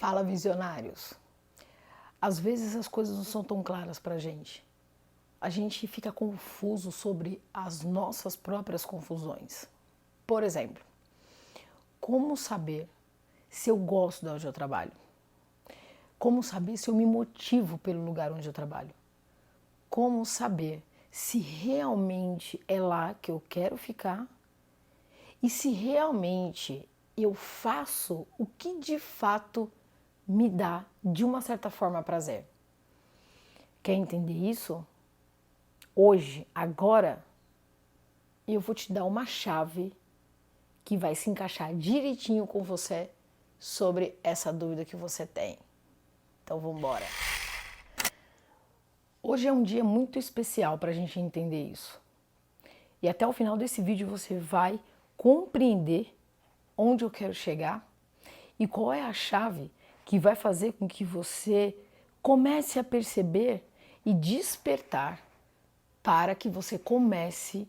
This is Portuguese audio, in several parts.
Fala, visionários. Às vezes as coisas não são tão claras para a gente. A gente fica confuso sobre as nossas próprias confusões. Por exemplo, como saber se eu gosto de onde eu trabalho? Como saber se eu me motivo pelo lugar onde eu trabalho? Como saber se realmente é lá que eu quero ficar? E se realmente eu faço o que de fato me dá, de uma certa forma, prazer? Quer entender isso? Hoje, agora, eu vou te dar uma chave que vai se encaixar direitinho com você sobre essa dúvida que você tem. Então vamos embora. Hoje é um dia muito especial para a gente entender isso. E até o final desse vídeo você vai compreender onde eu quero chegar e qual é a chave que vai fazer com que você comece a perceber e despertar para que você comece,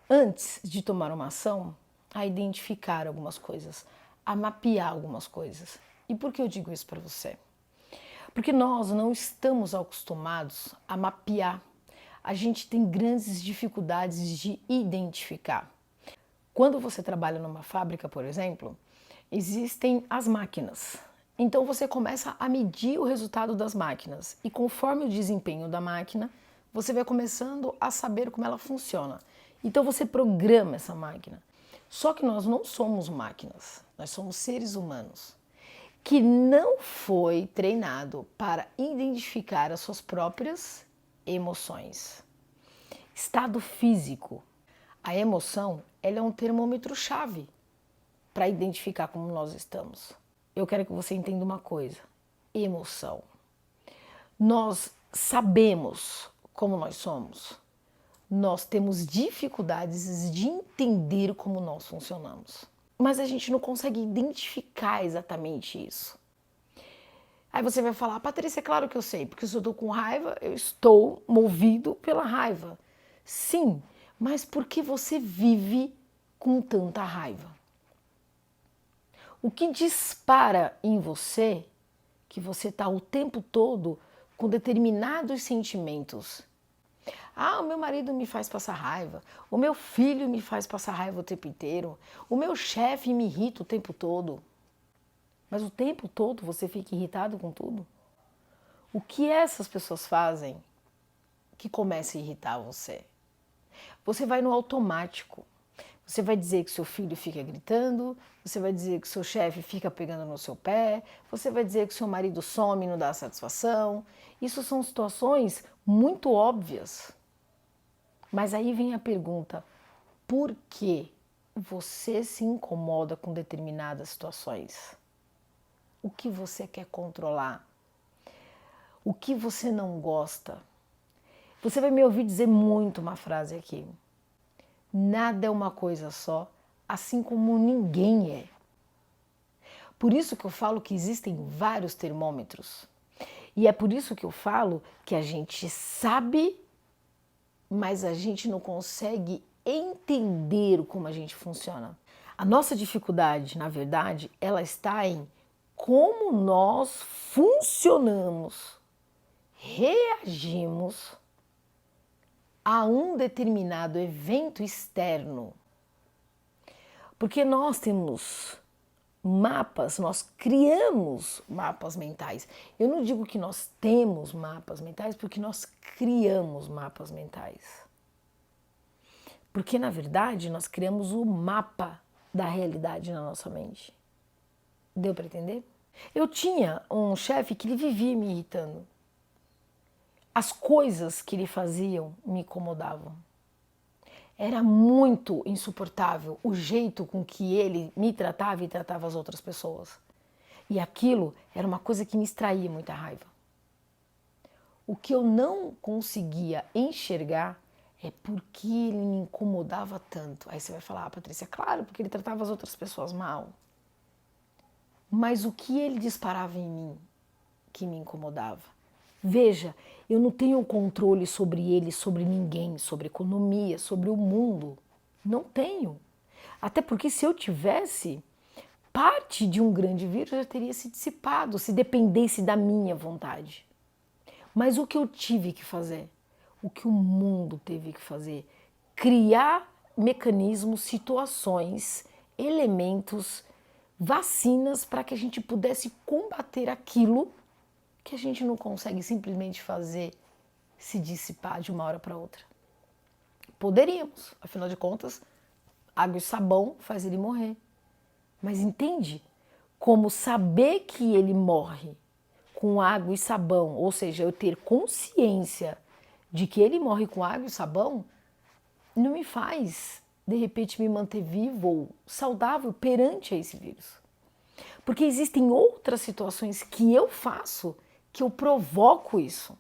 antes de tomar uma ação, a identificar algumas coisas, a mapear algumas coisas. E por que eu digo isso para você? Porque nós não estamos acostumados a mapear. A gente tem grandes dificuldades de identificar. Quando você trabalha numa fábrica, por exemplo, existem as máquinas. Então você começa a medir o resultado das máquinas e conforme o desempenho da máquina, você vai começando a saber como ela funciona. Então você programa essa máquina. Só que nós não somos máquinas, nós somos seres humanos que não foi treinado para identificar as suas próprias emoções. Estado físico. A emoção, ela é um termômetro-chave para identificar como nós estamos. Eu quero que você entenda uma coisa: emoção. Nós sabemos como nós somos. Nós temos dificuldades de entender como nós funcionamos. Mas a gente não consegue identificar exatamente isso. Aí você vai falar: Patrícia, é claro que eu sei, porque se eu estou com raiva, eu estou movido pela raiva. Sim, mas por que você vive com tanta raiva? O que dispara em você que você está o tempo todo com determinados sentimentos? Ah, o meu marido me faz passar raiva, o meu filho me faz passar raiva o tempo inteiro, o meu chefe me irrita o tempo todo. Mas o tempo todo você fica irritado com tudo? O que essas pessoas fazem que começa a irritar você? Você vai no automático. Você vai dizer que seu filho fica gritando, você vai dizer que seu chefe fica pegando no seu pé, você vai dizer que seu marido some e não dá satisfação. Isso são situações muito óbvias. Mas aí vem a pergunta: por que você se incomoda com determinadas situações? O que você quer controlar? O que você não gosta? Você vai me ouvir dizer muito uma frase aqui: nada é uma coisa só, assim como ninguém é. Por isso que eu falo que existem vários termômetros. E é por isso que eu falo que a gente sabe, mas a gente não consegue entender como a gente funciona. A nossa dificuldade, na verdade, ela está em como nós funcionamos, reagimos a um determinado evento externo. Porque nós temos mapas, nós criamos mapas mentais. Eu não digo que nós temos mapas mentais, porque nós criamos mapas mentais. Porque, na verdade, nós criamos o mapa da realidade na nossa mente. Deu para entender? Eu tinha um chefe que ele vivia me irritando. As coisas que ele faziam me incomodavam. Era muito insuportável o jeito com que ele me tratava e tratava as outras pessoas. E aquilo era uma coisa que me extraía muita raiva. O que eu não conseguia enxergar é porque ele me incomodava tanto. Aí você vai falar: Patrícia, claro, porque ele tratava as outras pessoas mal. Mas o que ele disparava em mim que me incomodava? Veja, eu não tenho controle sobre ele, sobre ninguém, sobre economia, sobre o mundo. Não tenho. Até porque se eu tivesse, parte de um grande vírus já teria se dissipado, se dependesse da minha vontade. Mas o que eu tive que fazer? O que o mundo teve que fazer? Criar mecanismos, situações, elementos, vacinas para que a gente pudesse combater aquilo que a gente não consegue simplesmente fazer se dissipar de uma hora para outra. Poderíamos, afinal de contas, água e sabão faz ele morrer. Mas entende como saber que ele morre com água e sabão, ou seja, eu ter consciência de que ele morre com água e sabão, não me faz, de repente, me manter vivo ou saudável perante a esse vírus. Porque existem outras situações que eu faço, que eu provoco isso.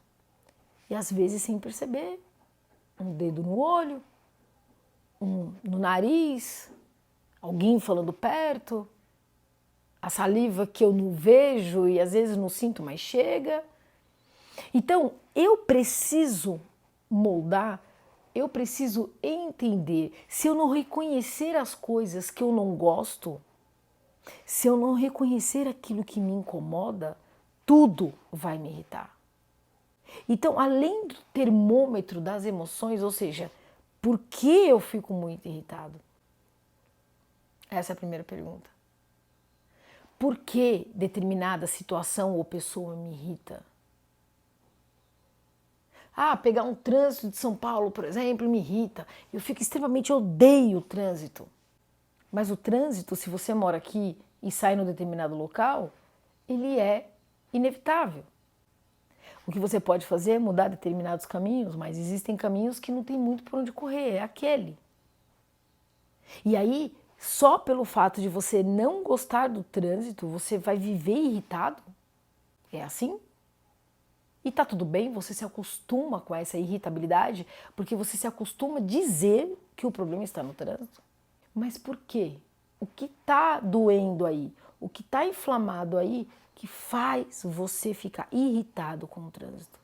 E às vezes sem perceber. Um dedo no olho, no nariz, alguém falando perto, a saliva que eu não vejo e às vezes não sinto, mas chega. Então, eu preciso moldar, eu preciso entender. Se eu não reconhecer as coisas que eu não gosto, se eu não reconhecer aquilo que me incomoda, tudo vai me irritar. Então, além do termômetro das emoções, ou seja, por que eu fico muito irritado? Essa é a primeira pergunta. Por que determinada situação ou pessoa me irrita? Pegar um trânsito de São Paulo, por exemplo, me irrita. Eu fico extremamente, odeio o trânsito. Mas o trânsito, se você mora aqui e sai num determinado local, ele é inevitável. O que você pode fazer é mudar determinados caminhos, mas existem caminhos que não tem muito por onde correr, é aquele. E aí, só pelo fato de você não gostar do trânsito, você vai viver irritado? É assim? E tá tudo bem, você se acostuma com essa irritabilidade, porque você se acostuma a dizer que o problema está no trânsito. Mas por quê? O que está doendo aí? O que está inflamado aí que faz você ficar irritado com o trânsito?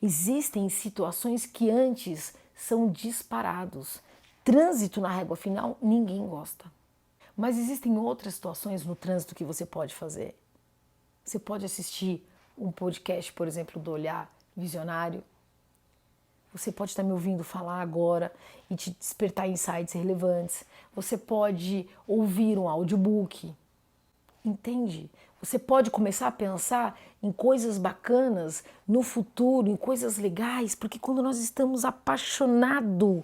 Existem situações que antes são disparados. Trânsito na régua final, ninguém gosta. Mas existem outras situações no trânsito que você pode fazer. Você pode assistir um podcast, por exemplo, do Olhar Visionário. Você pode estar me ouvindo falar agora e te despertar insights relevantes. Você pode ouvir um audiobook. Entende? Você pode começar a pensar em coisas bacanas no futuro, em coisas legais, porque quando nós estamos apaixonados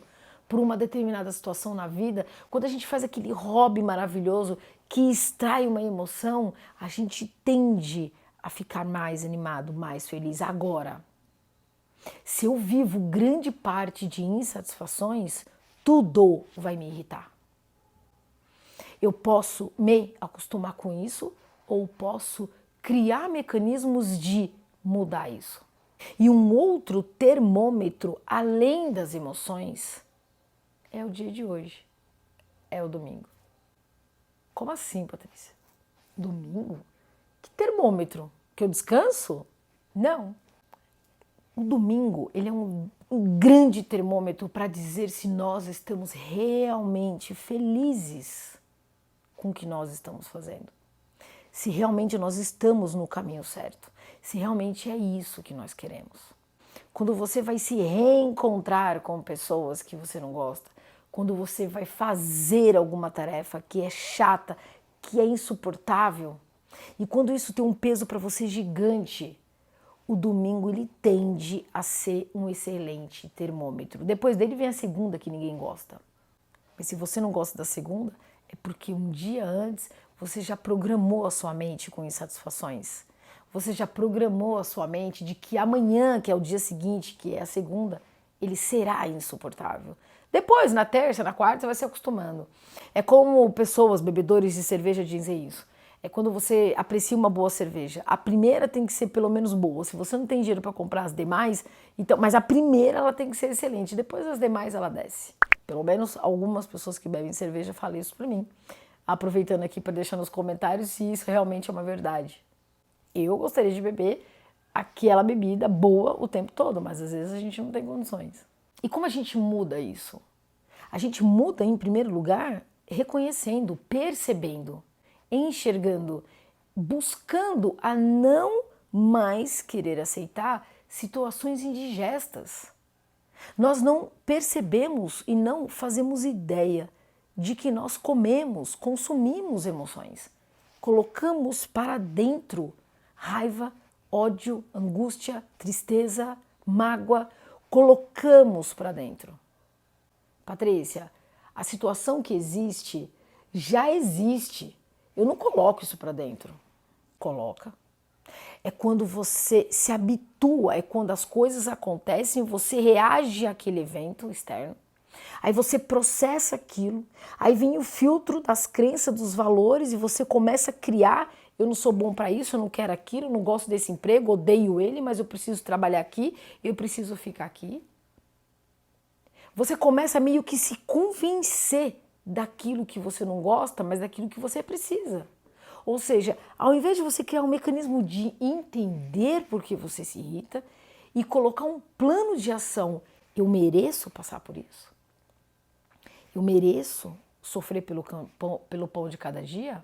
por uma determinada situação na vida, quando a gente faz aquele hobby maravilhoso que extrai uma emoção, a gente tende a ficar mais animado, mais feliz. Agora, se eu vivo grande parte de insatisfações, tudo vai me irritar. Eu posso me acostumar com isso ou posso criar mecanismos de mudar isso. E um outro termômetro, além das emoções, é o dia de hoje, é o domingo. Como assim, Patrícia? Domingo? Que termômetro? Que eu descanso? Não. O domingo, ele é um grande termômetro para dizer se nós estamos realmente felizes com o que nós estamos fazendo. Se realmente nós estamos no caminho certo. Se realmente é isso que nós queremos. Quando você vai se reencontrar com pessoas que você não gosta, quando você vai fazer alguma tarefa que é chata, que é insuportável, e quando isso tem um peso para você gigante, o domingo ele tende a ser um excelente termômetro. Depois dele vem a segunda, que ninguém gosta. Mas se você não gosta da segunda, é porque um dia antes você já programou a sua mente com insatisfações. Você já programou a sua mente de que amanhã, que é o dia seguinte, que é a segunda, ele será insuportável. Depois, na terça, na quarta, você vai se acostumando. É como pessoas, bebedores de cerveja dizem isso. É quando você aprecia uma boa cerveja. A primeira tem que ser pelo menos boa. Se você não tem dinheiro para comprar as demais, então, mas a primeira ela tem que ser excelente. Depois as demais ela desce. Pelo menos algumas pessoas que bebem cerveja falam isso para mim. Aproveitando aqui para deixar nos comentários se isso realmente é uma verdade. Eu gostaria de beber aquela bebida boa o tempo todo, mas às vezes a gente não tem condições. E como a gente muda isso? A gente muda, em primeiro lugar, reconhecendo, percebendo, enxergando, buscando a não mais querer aceitar situações indigestas. Nós não percebemos e não fazemos ideia de que nós comemos, consumimos emoções. Colocamos para dentro raiva, ódio, angústia, tristeza, mágoa, colocamos para dentro. Patrícia, a situação que existe já existe. Eu não coloco isso para dentro. Coloca. É quando você se habitua, é quando as coisas acontecem, você reage àquele evento externo. Aí você processa aquilo, aí vem o filtro das crenças, dos valores e você começa a criar, eu não sou bom para isso, eu não quero aquilo, eu não gosto desse emprego, odeio ele, mas eu preciso trabalhar aqui, eu preciso ficar aqui. Você começa meio que se convencer daquilo que você não gosta, mas daquilo que você precisa. Ou seja, ao invés de você criar um mecanismo de entender por que você se irrita e colocar um plano de ação, eu mereço passar por isso? Eu mereço sofrer pelo pão de cada dia?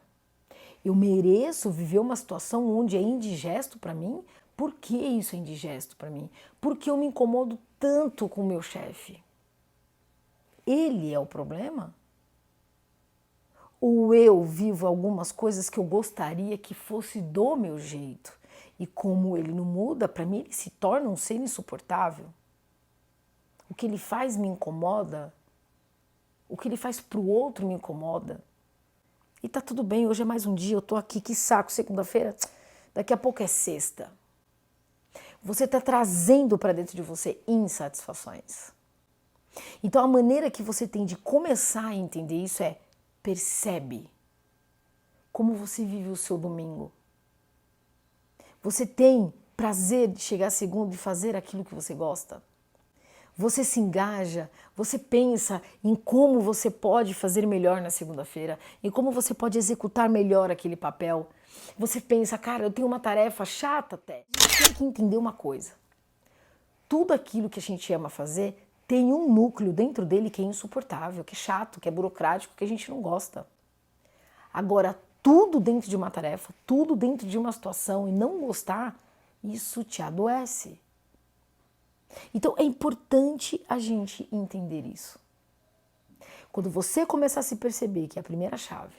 Eu mereço viver uma situação onde é indigesto para mim? Por que isso é indigesto para mim? Por que eu me incomodo tanto com o meu chefe? Ele é o problema? Ou eu vivo algumas coisas que eu gostaria que fosse do meu jeito? E como ele não muda, para mim ele se torna um ser insuportável. O que ele faz me incomoda. O que ele faz para o outro me incomoda. E tá tudo bem, hoje é mais um dia, eu tô aqui, que saco, segunda-feira, daqui a pouco é sexta. Você tá trazendo para dentro de você insatisfações. Então a maneira que você tem de começar a entender isso é percebe como você vive o seu domingo. Você tem prazer de chegar a segunda e fazer aquilo que você gosta? Você se engaja, você pensa em como você pode fazer melhor na segunda-feira, em como você pode executar melhor aquele papel. Você pensa, cara, eu tenho uma tarefa chata até. A gente tem que entender uma coisa. Tudo aquilo que a gente ama fazer tem um núcleo dentro dele que é insuportável, que é chato, que é burocrático, que a gente não gosta. Agora, tudo dentro de uma tarefa, tudo dentro de uma situação e não gostar, isso te adoece. Então é importante a gente entender isso. Quando você começar a se perceber, que é a primeira chave,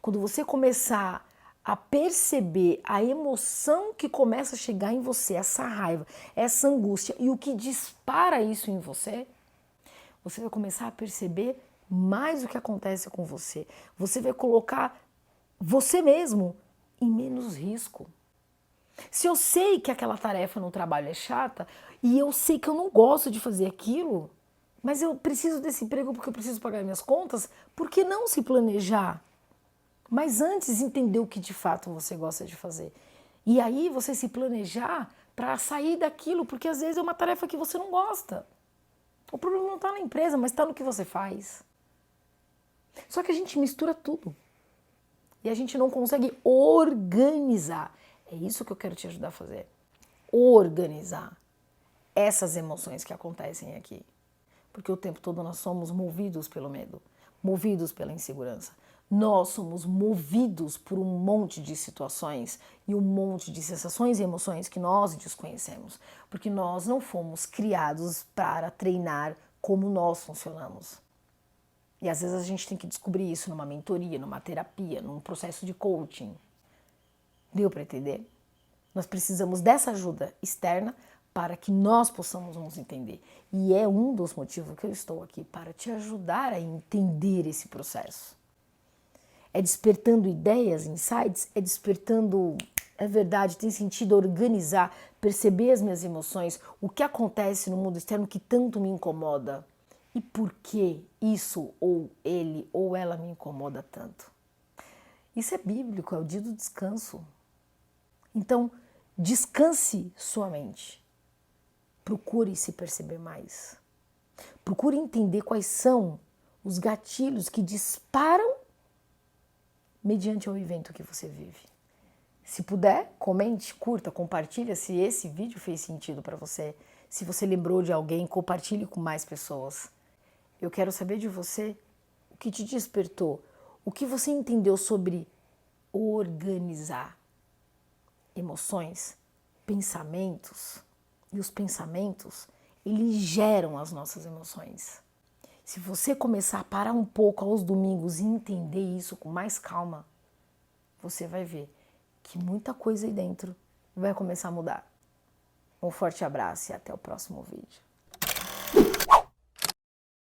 quando você começar a perceber a emoção que começa a chegar em você, essa raiva, essa angústia e o que dispara isso em você, você vai começar a perceber mais o que acontece com você. Você vai colocar você mesmo em menos risco. Se eu sei que aquela tarefa no trabalho é chata e eu sei que eu não gosto de fazer aquilo, mas eu preciso desse emprego porque eu preciso pagar minhas contas, por que não se planejar? Mas antes entender o que de fato você gosta de fazer. E aí você se planejar para sair daquilo, porque às vezes é uma tarefa que você não gosta. O problema não está na empresa, mas está no que você faz. Só que a gente mistura tudo. E a gente não consegue organizar. É isso que eu quero te ajudar a fazer. Organizar essas emoções que acontecem aqui. Porque o tempo todo nós somos movidos pelo medo, movidos pela insegurança. Nós somos movidos por um monte de situações e um monte de sensações e emoções que nós desconhecemos. Porque nós não fomos criados para treinar como nós funcionamos. E às vezes a gente tem que descobrir isso numa mentoria, numa terapia, num processo de coaching. Deu para entender? Nós precisamos dessa ajuda externa para que nós possamos nos entender. E é um dos motivos que eu estou aqui, para te ajudar a entender esse processo. É despertando ideias, insights, é despertando, é verdade, tem sentido organizar, perceber as minhas emoções, o que acontece no mundo externo que tanto me incomoda. E por que isso, ou ele, ou ela me incomoda tanto? Isso é bíblico, é o dia do descanso. Então, descanse sua mente. Procure se perceber mais. Procure entender quais são os gatilhos que disparam mediante o evento que você vive. Se puder, comente, curta, compartilha se esse vídeo fez sentido para você. Se você lembrou de alguém, compartilhe com mais pessoas. Eu quero saber de você o que te despertou, o que você entendeu sobre organizar emoções, pensamentos. E os pensamentos, eles geram as nossas emoções. Se você começar a parar um pouco aos domingos e entender isso com mais calma, você vai ver que muita coisa aí dentro vai começar a mudar. Um forte abraço e até o próximo vídeo.